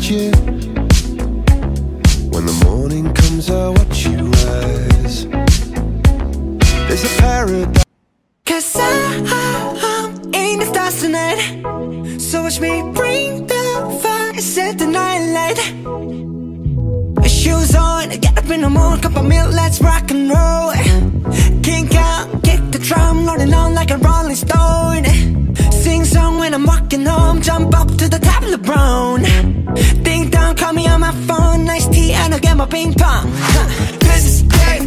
at you. When the morning comes, I watch you rise. There's a paradise. 'Cause I'm in the stars tonight. So watch me bring the fire, set the night light. Shoes on, get up in the morning, cup of milk, let's rock and roll. Kink out, kick the drum, rolling on like a rolling stone. Sing song when I'm walking home, jump up to the top of the brown. Ding dong, call me on my phone, nice tea and I'll get my ping pong. This is great,